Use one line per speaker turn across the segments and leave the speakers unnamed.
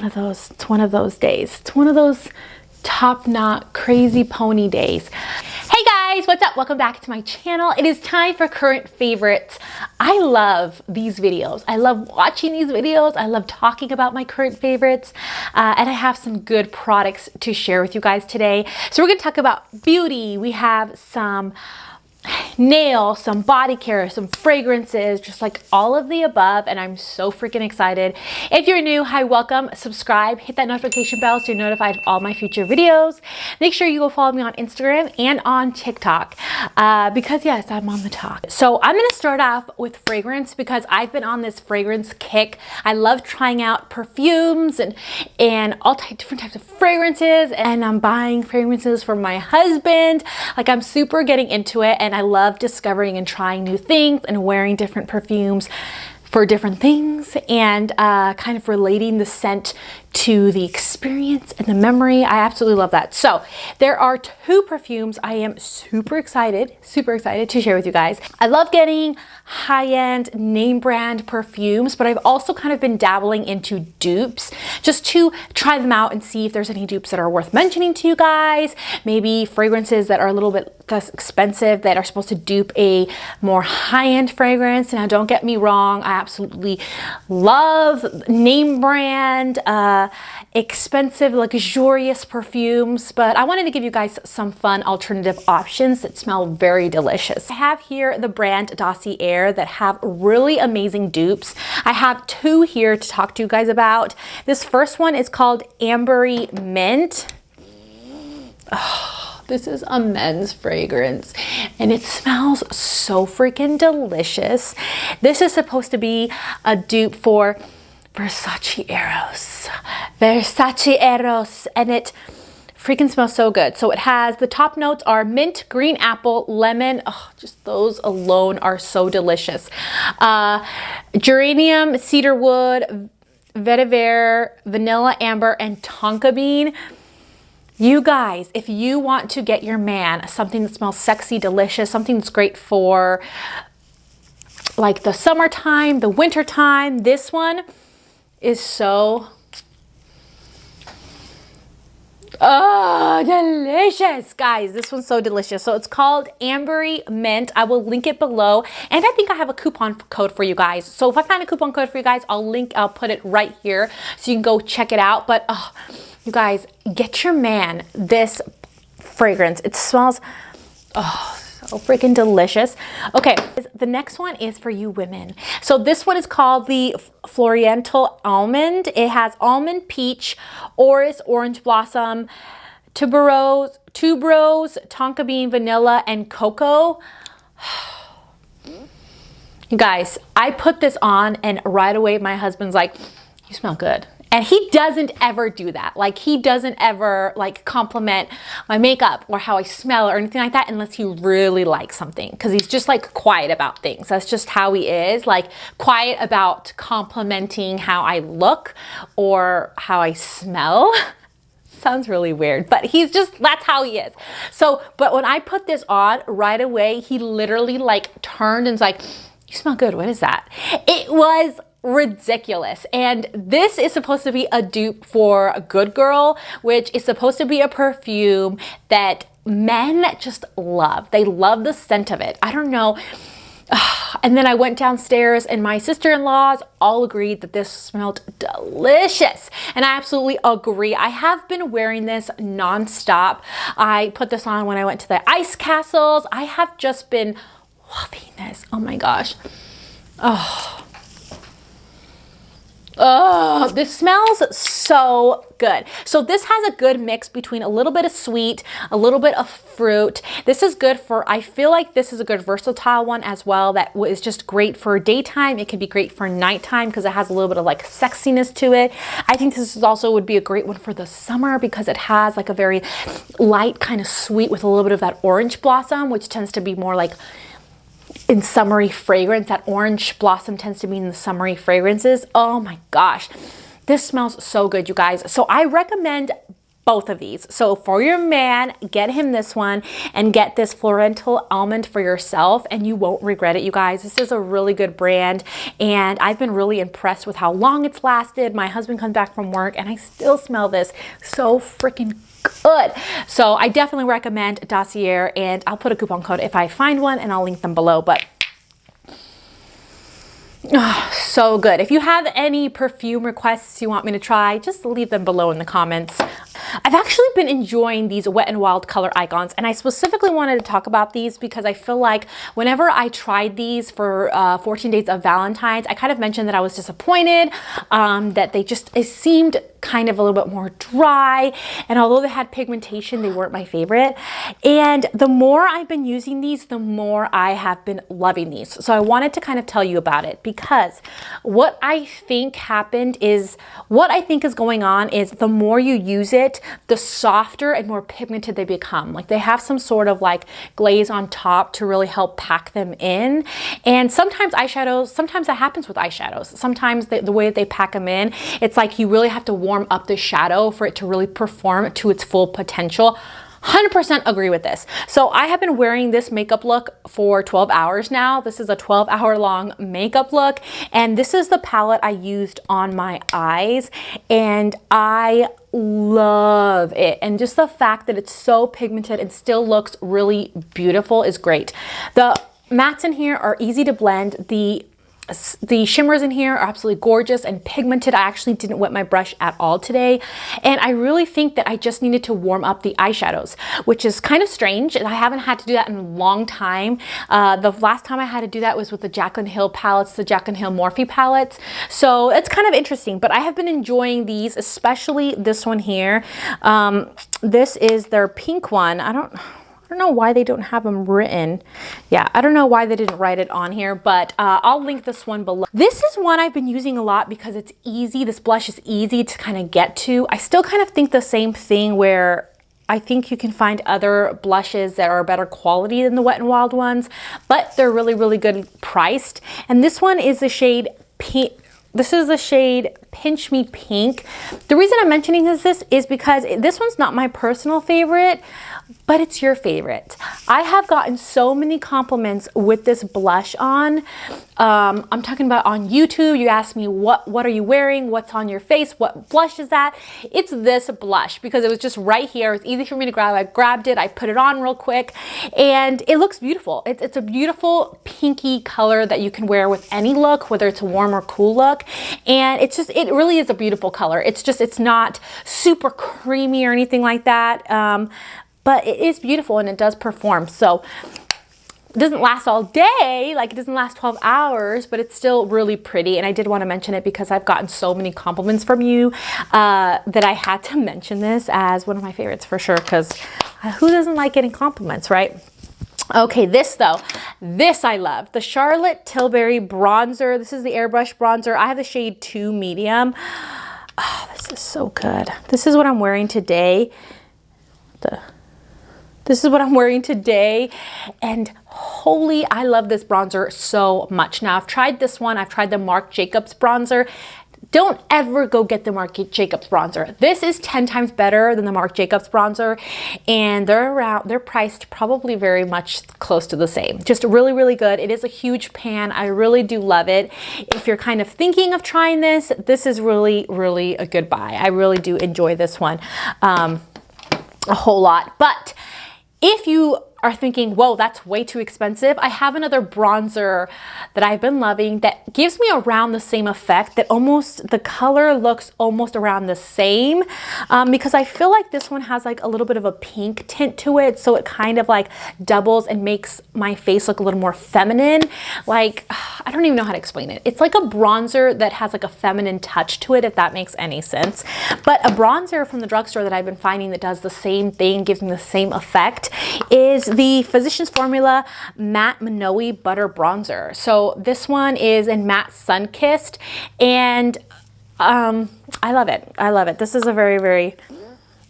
it's one of those days. It's one of those top knot crazy pony days. Hey guys, what's up? Welcome back to my channel. It is time for current favorites. I love these videos. I love watching these videos. I love talking about my current favorites. And I have some good products to share with you guys today. So we're gonna talk about beauty. We have some nails, some body care, some fragrances, just like all of the above, and I'm so freaking excited. If you're new, hi, welcome, subscribe, hit that notification bell so you're notified of all my future videos. Make sure you go follow me on Instagram and on TikTok because yes, I'm on the talk. So I'm gonna start off with fragrance because I've been on this fragrance kick. I love trying out perfumes and all different types of fragrances, and I'm buying fragrances for my husband. Like, I'm super getting into it, and I love discovering and trying new things and wearing different perfumes for different things, and kind of relating the scent to the experience and the memory. I absolutely love that. So there are two perfumes I am super excited to share with you guys. I love getting high-end name brand perfumes, but I've also kind of been dabbling into dupes just to try them out and see if there's any dupes that are worth mentioning to you guys. Maybe fragrances that are a little bit less expensive that are supposed to dupe a more high-end fragrance. Now, don't get me wrong, I absolutely love name brand expensive, luxurious perfumes, but I wanted to give you guys some fun alternative options that smell very delicious. I have here the brand DOSSIER that have really amazing dupes. I have two here to talk to you guys about. This first one is called Ambery Mint. Oh, this is a men's fragrance and it smells so freaking delicious. This is supposed to be a dupe for Versace Eros, and it freaking smells so good. So it has, the top notes are mint, green apple, lemon. Oh, just those alone are so delicious. Geranium, cedarwood, vetiver, vanilla amber, and tonka bean. You guys, if you want to get your man something that smells sexy, delicious, something that's great for like the summertime, the wintertime, this one is so, oh, delicious, guys. This one's so delicious. So it's called Ambery Mint. I will link it below, and I think I have a coupon code for you guys. So if I find a coupon code for you guys, I'll put it right here so you can go check it out. But oh, you guys, get your man this fragrance. It smells, oh, so freaking delicious. Okay, the next one is for you women. So this one is called the Oriental Almond. It has almond, peach, orris, orange blossom, tuberose, tonka bean, vanilla, and cocoa. You guys, I put this on and right away my husband's like, you smell good. And he doesn't ever do that. Like, he doesn't ever like compliment my makeup or how I smell or anything like that unless he really likes something, because he's just like quiet about things. That's just how he is, like quiet about complimenting how I look or how I smell. Sounds really weird, but he's just, that's how he is. So, but when I put this on right away, he literally like turned and's like, you smell good, what is that? It was ridiculous. And this is supposed to be a dupe for a Good Girl, which is supposed to be a perfume that men just love. They love the scent of it. I don't know. And then I went downstairs and my sister-in-laws all agreed that this smelled delicious. And I absolutely agree. I have been wearing this nonstop. I put this on when I went to the ice castles. I have just been loving this. Oh my gosh. Oh, this smells so good. So this has a good mix between a little bit of sweet, a little bit of fruit. This is good for, I feel like this is a good versatile one as well. That is just great for daytime. It can be great for nighttime because it has a little bit of like sexiness to it. I think this is also would be a great one for the summer because it has like a very light kind of sweet with a little bit of that orange blossom, which tends to be more like in summery fragrance. That orange blossom tends to be in the summery fragrances. Oh my gosh, this smells so good, you guys. So I recommend both of these. So for your man, get him this one and get this Oriental almond for yourself, and you won't regret it, you guys. This is a really good brand, and I've been really impressed with how long it's lasted. My husband comes back from work and I still smell this so freaking good. So I definitely recommend DOSSIER, and I'll put a coupon code if I find one, and I'll link them below. But oh, so good. If you have any perfume requests you want me to try, just leave them below in the comments. I've actually been enjoying these Wet n Wild color icons, and I specifically wanted to talk about these because I feel like whenever I tried these for 14 Days of Valentine's, I kind of mentioned that I was disappointed, that it seemed kind of a little bit more dry, and although they had pigmentation, they weren't my favorite. And the more I've been using these, the more I have been loving these. So I wanted to kind of tell you about it, because what I think is going on is the more you use it, the softer and more pigmented they become. Like they have some sort of like glaze on top to really help pack them in. And sometimes that happens with eyeshadows. Sometimes the way that they pack them in, it's like you really have to warm up the shadow for it to really perform to its full potential. 100% agree with this. So I have been wearing this makeup look for 12 hours now. This is a 12-hour long makeup look, and this is the palette I used on my eyes, and I love it. And just the fact that it's so pigmented and still looks really beautiful is great. The mattes in here are easy to blend. The shimmers in here are absolutely gorgeous and pigmented. I actually didn't wet my brush at all today, and I really think that I just needed to warm up the eyeshadows, which is kind of strange. I haven't had to do that in a long time. The last time I had to do that was with the Jaclyn Hill palettes, the Jaclyn Hill Morphe palettes. So it's kind of interesting, but I have been enjoying these, especially this one here. This is their pink one. I don't know why they don't have them written. Yeah, I don't know why they didn't write it on here, but I'll link this one below. This is one I've been using a lot because it's easy. This blush is easy to kind of get to. I still kind of think the same thing, where I think you can find other blushes that are better quality than the Wet n Wild ones, but they're really, really good priced. And this one is the shade Pink. This is the shade Pinch Me Pink. The reason I'm mentioning this is because this one's not my personal favorite, but it's your favorite. I have gotten so many compliments with this blush on. I'm talking about on YouTube. You asked me, what are you wearing? What's on your face? What blush is that? It's this blush, because it was just right here. It's easy for me to grab. I grabbed it, I put it on real quick, and it looks beautiful. It's a beautiful pinky color that you can wear with any look, whether it's a warm or cool look. And it really is a beautiful color. It's not super creamy or anything like that. But it is beautiful and it does perform. So it doesn't last all day, like it doesn't last 12 hours, but it's still really pretty. And I did want to mention it because I've gotten so many compliments from you that I had to mention this as one of my favorites for sure, because who doesn't like getting compliments, right? Okay, this though, this I love. The Charlotte Tilbury bronzer. This is the airbrush bronzer. I have the shade 2 medium. Oh, this is so good. This is what I'm wearing today. This is what I'm wearing today, and holy, I love this bronzer so much. Now, I've tried this one. I've tried the Marc Jacobs bronzer. Don't ever go get the Marc Jacobs bronzer. This is 10 times better than the Marc Jacobs bronzer, and they're priced probably very much close to the same. Just really, really good. It is a huge pan. I really do love it. If you're kind of thinking of trying this, this is really, really a good buy. I really do enjoy this one a whole lot. But if you are thinking, whoa, that's way too expensive, I have another bronzer that I've been loving that gives me around the same effect, that the color looks almost around the same, because I feel like this one has like a little bit of a pink tint to it, so it kind of like doubles and makes my face look a little more feminine. Like, I don't even know how to explain it. It's like a bronzer that has like a feminine touch to it, if that makes any sense. But a bronzer from the drugstore that I've been finding that does the same thing, gives me the same effect, is the Physicians Formula Matte Manoi Butter Bronzer. So this one is in Matte Sunkissed, and I love it. I love it. This is a very, very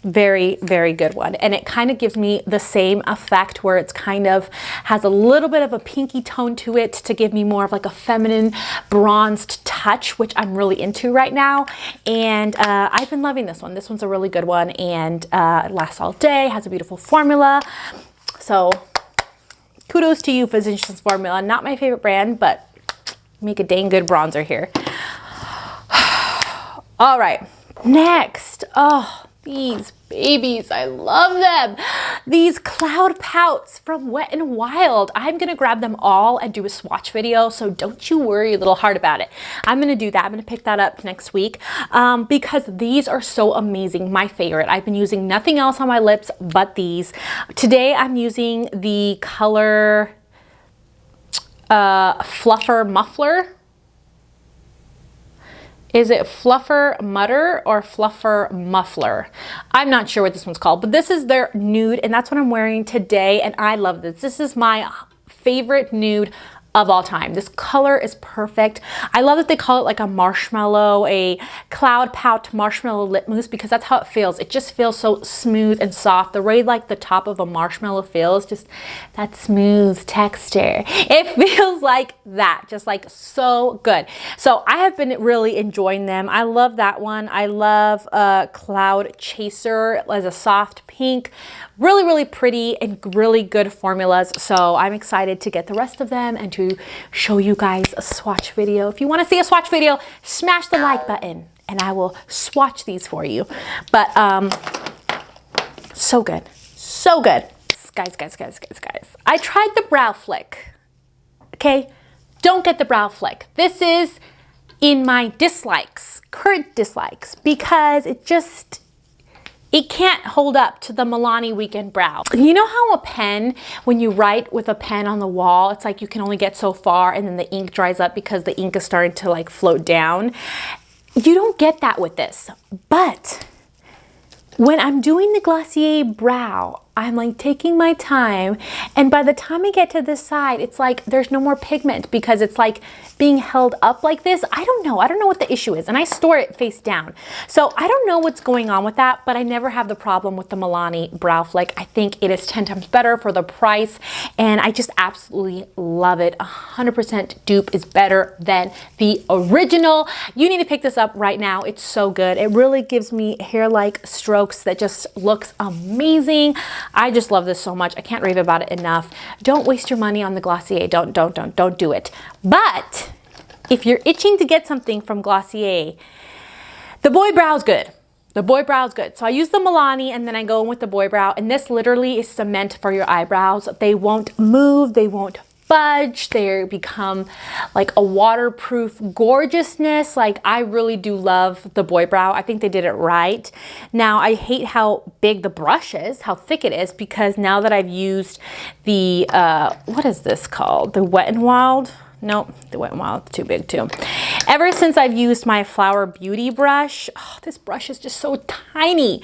Very, very good one. And it kind of gives me the same effect where it's kind of has a little bit of a pinky tone to it to give me more of like a feminine bronzed touch, which I'm really into right now. And I've been loving this one. This one's a really good one, and it lasts all day, has a beautiful formula. So kudos to you, Physicians Formula. Not my favorite brand, but make a dang good bronzer here. All right, next. Oh, these babies, I love them. These Cloud Pouts from Wet n Wild. I'm gonna grab them all and do a swatch video, so don't you worry a little hard about it. I'm gonna do that. I'm gonna pick that up next week because these are so amazing. My favorite. I've been using nothing else on my lips but these. Today I'm using the color Fluffer Muffler. Is it Fluffer Mutter or Fluffer Muffler? I'm not sure what this one's called, but this is their nude, and that's what I'm wearing today, and I love this. This is my favorite nude of all time. This color is perfect. I love that they call it like a marshmallow, a cloud pout marshmallow lip mousse, because that's how it feels. It just feels so smooth and soft. The way like the top of a marshmallow feels, just that smooth texture. It feels like that, just like so good. So I have been really enjoying them. I love that one. I love Cloud Chaser as a soft pink. Really, really pretty and really good formulas. So I'm excited to get the rest of them and to show you guys a swatch video. If you want to see a swatch video, smash the like button and I will swatch these for you. But so good, so good. Guys. I tried the brow flick. Okay, don't get the brow flick. This is in my dislikes, current dislikes, because it can't hold up to the Milani Weekend Brow. You know how a pen, when you write with a pen on the wall, it's like you can only get so far and then the ink dries up because the ink is starting to like float down? You don't get that with this. But when I'm doing the Glossier brow, I'm like taking my time, and by the time I get to this side, it's like there's no more pigment because it's like being held up like this. I don't know what the issue is, and I store it face down. So I don't know what's going on with that, but I never have the problem with the Milani brow flick. I think it is 10 times better for the price, and I just absolutely love it. 100% dupe is better than the original. You need to pick this up right now. It's so good. It really gives me hair-like strokes that just looks amazing. I just love this so much. I can't rave about it enough. Don't waste your money on the Glossier. Don't do it. But if you're itching to get something from Glossier, the boy brow's good. The boy brow's good. So I use the Milani and then I go in with the boy brow, and this literally is cement for your eyebrows. They won't move, they won't budge, they become like a waterproof gorgeousness. Like, I really do love the boy brow. I think they did it right. Now I hate how big the brush is, how thick it is, because now that I've used the what is this called, the Wet n Wild? Nope, the Wet n Wild's too big too. Ever since I've used my Flower Beauty brush, oh, this brush is just so tiny.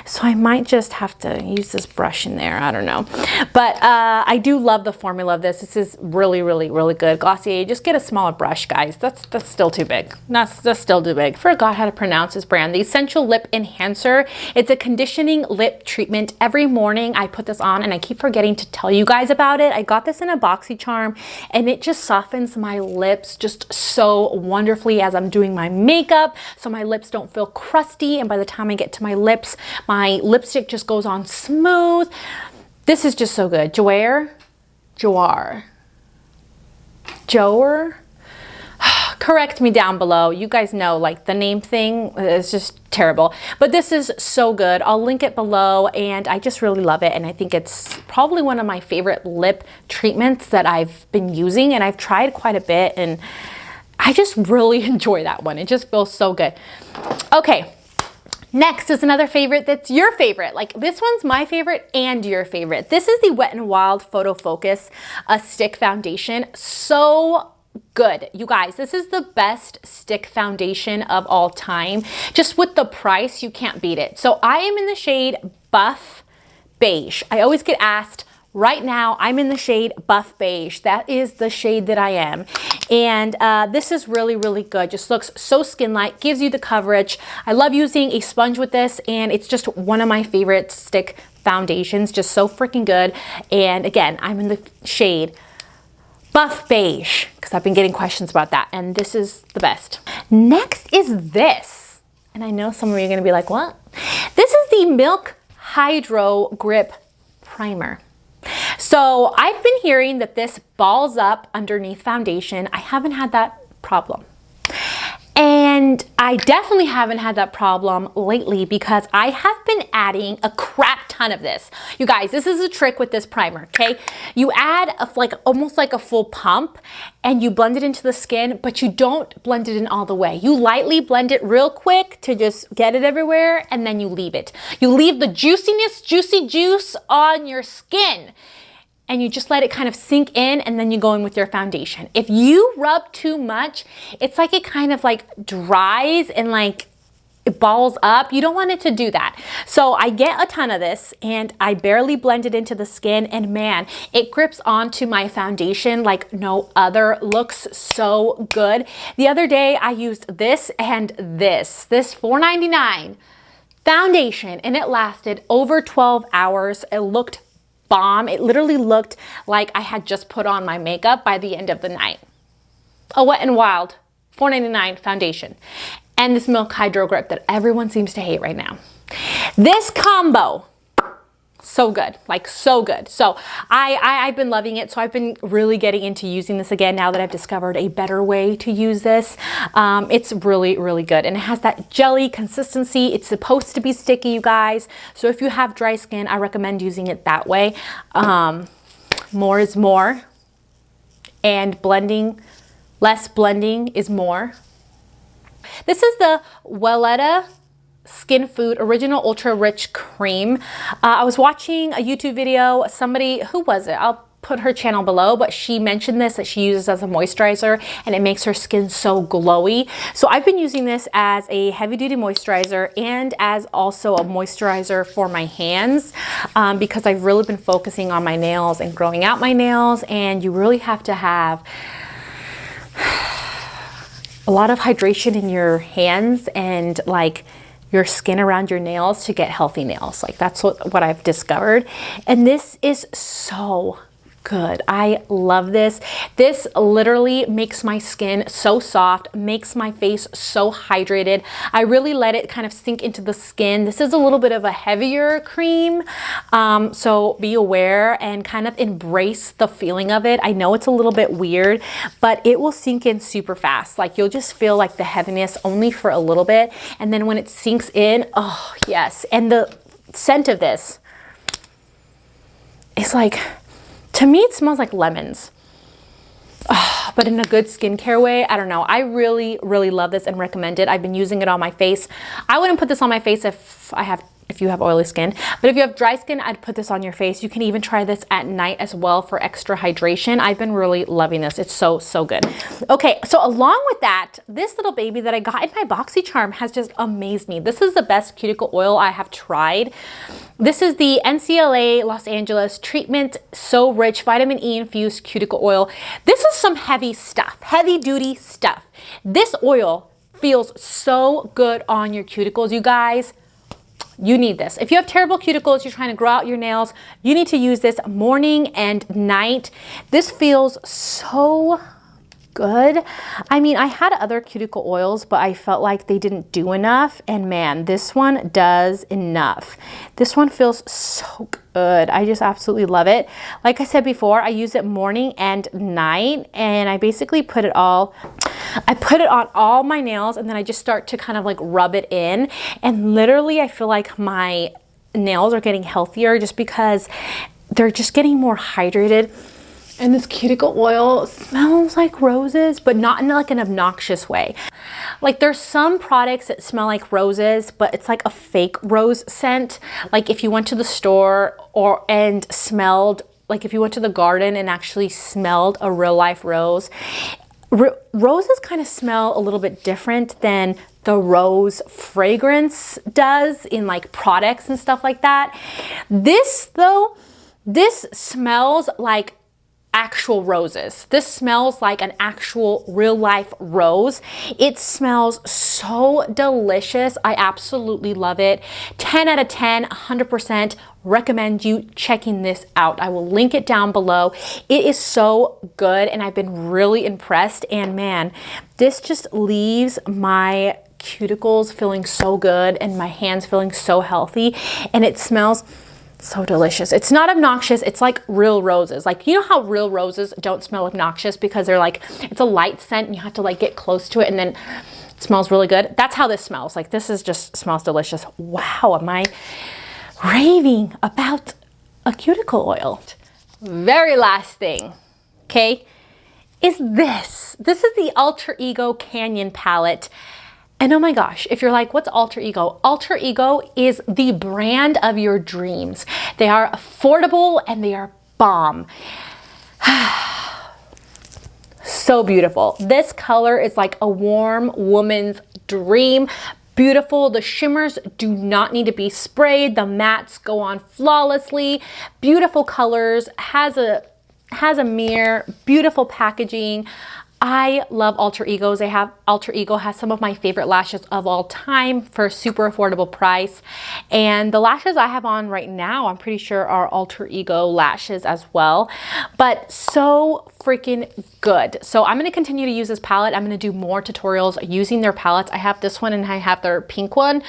So I might just have to use this brush in there. I don't know. But I do love the formula of this. This is really, really, really good. Glossier, just get a smaller brush, guys. That's still too big. That's still too big. Forgot how to pronounce this brand. The Essential Lip Enhancer. It's a conditioning lip treatment. Every morning I put this on and I keep forgetting to tell you guys about it. I got this in a BoxyCharm and it just softens my lips just so wonderfully as I'm doing my makeup, so my lips don't feel crusty, and by the time I get to my lips, my lipstick just goes on smooth. This is just so good. JOUER? Correct me down below. You guys know, like, the name thing is just terrible, but this is so good. I'll link it below, and I just really love it, and I think it's probably one of my favorite lip treatments that I've been using, and I've tried quite a bit, and I just really enjoy that one. It just feels so good. Okay, next is another favorite that's your favorite. Like, this one's my favorite and your favorite. This is the Wet n Wild Photo Focus Stick Foundation. So good. You guys, this is the best stick foundation of all time. Just with the price, you can't beat it. So I am in the shade Buff Beige. I always get asked, Right now, I'm in the shade Buff Beige. That is the shade that I am. And this is really, really good. Just looks so skin-like, gives you the coverage. I love using a sponge with this, and it's just one of my favorite stick foundations. Just so freaking good. And again, I'm in the shade Buff Beige, because I've been getting questions about that, and this is the best. Next is this. And I know some of you are going to be like, what? This is the Milk HYDROGRIP Primer. So I've been hearing that this balls up underneath foundation. I haven't had that problem. And I definitely haven't had that problem lately because I have been adding a crap ton of this. You guys, this is a trick with this primer, okay? You add almost like a full pump and you blend it into the skin, but you don't blend it in all the way. You lightly blend it real quick to just get it everywhere, and then you leave it. You leave the juiciness, juicy juice on your skin, and you just let it kind of sink in, and then you go in with your foundation. If you rub too much, it's like it kind of like dries and like it balls up. You don't want it to do that. So I get a ton of this and I barely blend it into the skin, and man, it grips onto my foundation like no other. Looks so good. The other day I used this and this $4.99 foundation, and it lasted over 12 hours. It looked bomb. It literally looked like I had just put on my makeup by the end of the night. A Wet n Wild $4.99 foundation, and this Milk HYDROGRIP that everyone seems to hate right now. This combo, so good, like so good. So I've been loving it. So I've been really getting into using this again now that I've discovered a better way to use this. It's really, really good. And it has that jelly consistency. It's supposed to be sticky, you guys. So if you have dry skin, I recommend using it that way. More is more. And blending, less blending is more. This is the Welletta Skin Food Original Ultra Rich Cream. I was watching a YouTube video. Somebody, who was it? I'll put her channel below, but she mentioned this, that she uses as a moisturizer and it makes her skin so glowy. So I've been using this as a heavy duty moisturizer and as also a moisturizer for my hands because I've really been focusing on my nails and growing out my nails, and you really have to have a lot of hydration in your hands and like your skin around your nails to get healthy nails. Like that's what I've discovered. And this is so good. I love this. This literally makes my skin so soft, makes my face so hydrated. I really let it kind of sink into the skin. This is a little bit of a heavier cream, so be aware and kind of embrace the feeling of it. I know it's a little bit weird, but it will sink in super fast. Like you'll just feel like the heaviness only for a little bit, and then when it sinks in, oh yes. And the scent of this is like, to me, it smells like lemons, but in a good skincare way. I don't know. I really, really love this and recommend it. I've been using it on my face. I wouldn't put this on my face if you have oily skin, but if you have dry skin, I'd put this on your face. You can even try this at night as well for extra hydration. I've been really loving this. It's so, so good. Okay, so along with that, this little baby that I got in my BoxyCharm has just amazed me. This is the best cuticle oil I have tried. This is the NCLA Los Angeles Treatment So Rich Vitamin E Infused Cuticle Oil. This is some heavy stuff, heavy duty stuff. This oil feels so good on your cuticles, you guys. You need this. If you have terrible cuticles, you're trying to grow out your nails, you need to use this morning and night. This feels so good. I mean, I had other cuticle oils, but I felt like they didn't do enough. And man, this one does enough. This one feels so good. I just absolutely love it. Like I said before, I use it morning and night, and I basically put it on all my nails, and then I just start to kind of like rub it in. And literally, I feel like my nails are getting healthier just because they're just getting more hydrated. And this cuticle oil smells like roses, but not in like an obnoxious way. Like there's some products that smell like roses, but it's like a fake rose scent. Like if you went to the store and smelled, like if you went to the garden and actually smelled a real life rose. Roses kind of smell a little bit different than the rose fragrance does in like products and stuff like that. This though, This smells like actual roses. This smells like an actual real life rose. It smells so delicious. I absolutely love it. 10 out of 10, 100% recommend you checking this out. I will link it down below. It is so good and I've been really impressed, and man, this just leaves my cuticles feeling so good and my hands feeling so healthy, and it smells so delicious. It's not obnoxious. It's like real roses. Like, you know how real roses don't smell obnoxious because they're like, it's a light scent and you have to like get close to it and then it smells really good. That's how this smells. Like, this is just smells delicious. Wow, am I raving about a cuticle oil? Very last thing, okay, is this. This is the Alter Ego Canyon palette. And oh my gosh, if you're like, what's Alter Ego? Alter Ego is the brand of your dreams. They are affordable and they are bomb. So beautiful. This color is like a warm woman's dream. Beautiful. The shimmers do not need to be sprayed. The mattes go on flawlessly. Beautiful colors. Has a mirror. Beautiful packaging. I love Alter Egos. Alter Ego has some of my favorite lashes of all time for a super affordable price. And the lashes I have on right now, I'm pretty sure are Alter Ego lashes as well, but so freaking good. So I'm going to continue to use this palette. I'm going to do more tutorials using their palettes. I have this one and I have their pink one.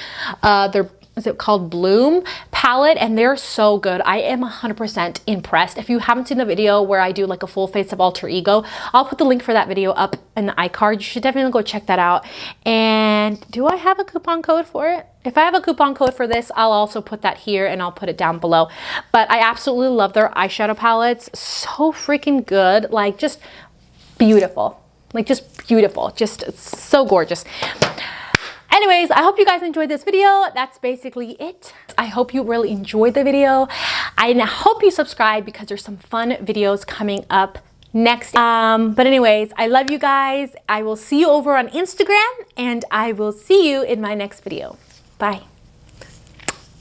Is it called Bloom palette, and they're so good. I am 100% impressed. If you haven't seen the video where I do like a full face of Alter Ego, I'll put the link for that video up in the iCard. You should definitely go check that out. And do I have a coupon code for it? If I have a coupon code for this, I'll also put that here and I'll put it down below. But I absolutely love their eyeshadow palettes. So freaking good. Like, just beautiful. Like, just beautiful. Just so gorgeous. Anyways, I hope you guys enjoyed this video. That's basically it. I hope you really enjoyed the video. I hope you subscribe because there's some fun videos coming up next. But anyways, I love you guys. I will see you over on Instagram and I will see you in my next video. Bye.